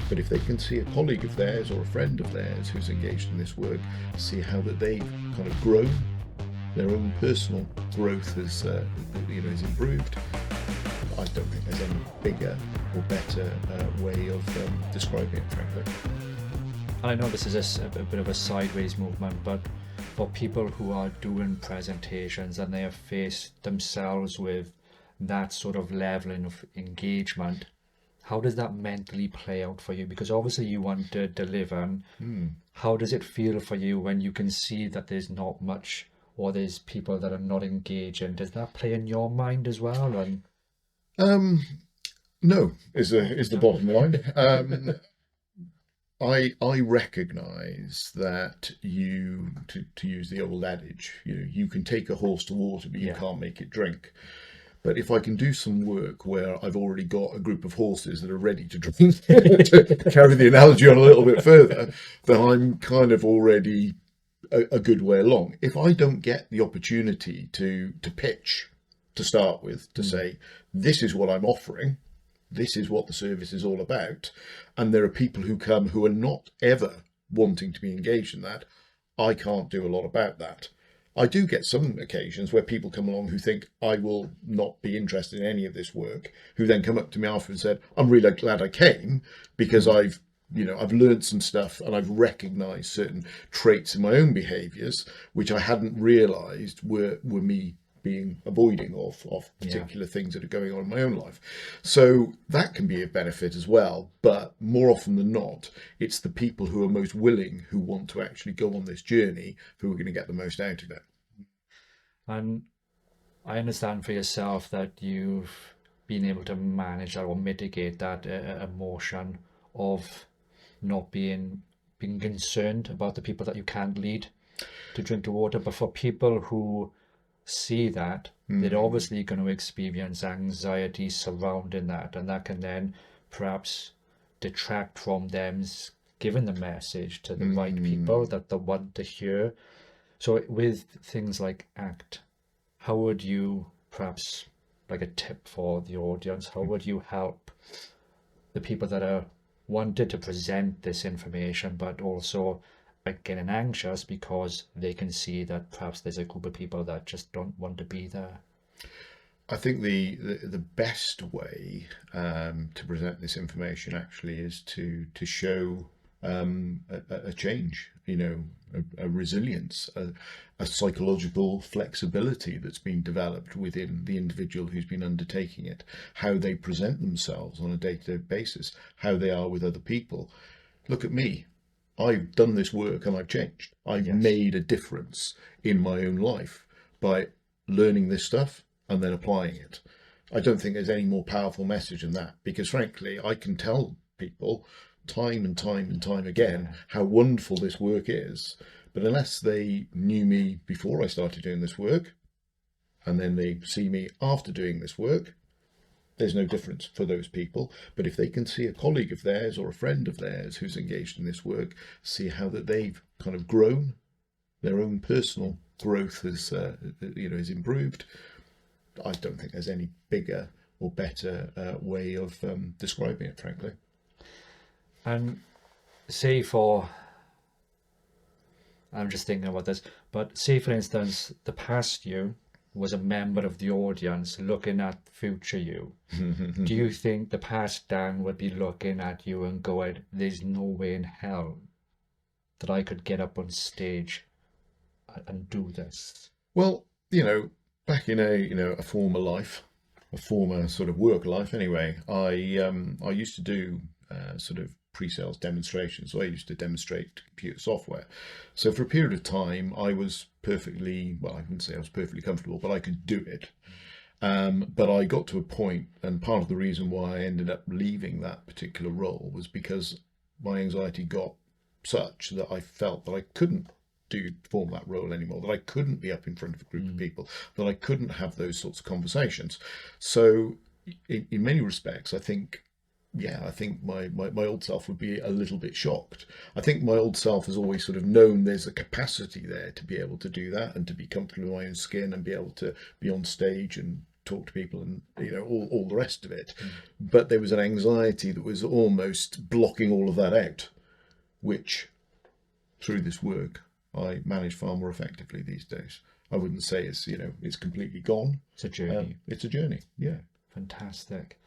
But if they can see a colleague of theirs or a friend of theirs who's engaged in this work, see how that they've kind of grown, their own personal growth has, is improved, I don't think there's any bigger or better way of describing it, frankly. And I know this is a bit of a sideways movement, but for people who are doing presentations and they have faced themselves with that sort of leveling of engagement, how does that mentally play out for you? Because obviously you want to deliver. And how does it feel for you when you can see that there's not much, or there's people that are not engaging? Does that play in your mind as well? And No, is the bottom line. I recognise that to use the old adage, you can take a horse to water, but you can't make it drink. But if I can do some work where I've already got a group of horses that are ready to drink, to carry the analogy on a little bit further, then I'm kind of already a good way along. If I don't get the opportunity to pitch to start with, to say, this is what I'm offering, this is what the service is all about, and there are people who come who are not ever wanting to be engaged in that, I can't do a lot about that. I do get some occasions where people come along who think I will not be interested in any of this work, who then come up to me after and said, I'm really glad I came because I've learned some stuff and I've recognized certain traits in my own behaviors, which I hadn't realized were me being avoiding of particular things that are going on in my own life. So that can be a benefit as well. But more often than not, it's the people who are most willing, who want to actually go on this journey, who are going to get the most out of it. And I understand for yourself that you've been able to manage that or mitigate that emotion of not being concerned about the people that you can't lead to drink the water. But for people who see that, they're obviously going to experience anxiety surrounding that, and that can then perhaps detract from them giving the message to the right people that they want to hear. So with things like ACT, how would you, perhaps like a tip for the audience, how would you help the people that are wanted to present this information but also getting anxious because they can see that perhaps there's a group of people that just don't want to be there? I think the best way to present this information actually is to show a change, a resilience, a psychological flexibility that's been developed within the individual who's been undertaking it, how they present themselves on a day-to-day basis, how they are with other people. Look at me. I've done this work and I've changed. I've made a difference in my own life by learning this stuff and then applying it. I don't think there's any more powerful message than that, because frankly, I can tell people time and time and time again how wonderful this work is. But unless they knew me before I started doing this work, and then they see me after doing this work, there's no difference for those people. But if they can see a colleague of theirs or a friend of theirs who's engaged in this work, see how that they've kind of grown, their own personal growth has, is improved, I don't think there's any bigger or better way of describing it, frankly. And I'm just thinking about this, but say for instance, the past you was a member of the audience looking at future you. Do you think the past Dan would be looking at you and going, there's no way in hell that I could get up on stage and do this? Well, back in a former life, a former sort of work life anyway, I used to do sort of pre-sales demonstrations. So I used to demonstrate computer software. So for a period of time, I was perfectly, well, I wouldn't say I was perfectly comfortable, but I could do it. But I got to a point, and part of the reason why I ended up leaving that particular role was because my anxiety got such that I felt that I couldn't perform that role anymore, that I couldn't be up in front of a group of people, that I couldn't have those sorts of conversations. So in many respects, I think my old self would be a little bit shocked. I think my old self has always sort of known there's a capacity there to be able to do that and to be comfortable in my own skin and be able to be on stage and talk to people and, you know, all the rest of it. But there was an anxiety that was almost blocking all of that out, which through this work I manage far more effectively these days. I wouldn't say it's, you know, it's completely gone. It's a journey. It's a journey. Yeah. Fantastic.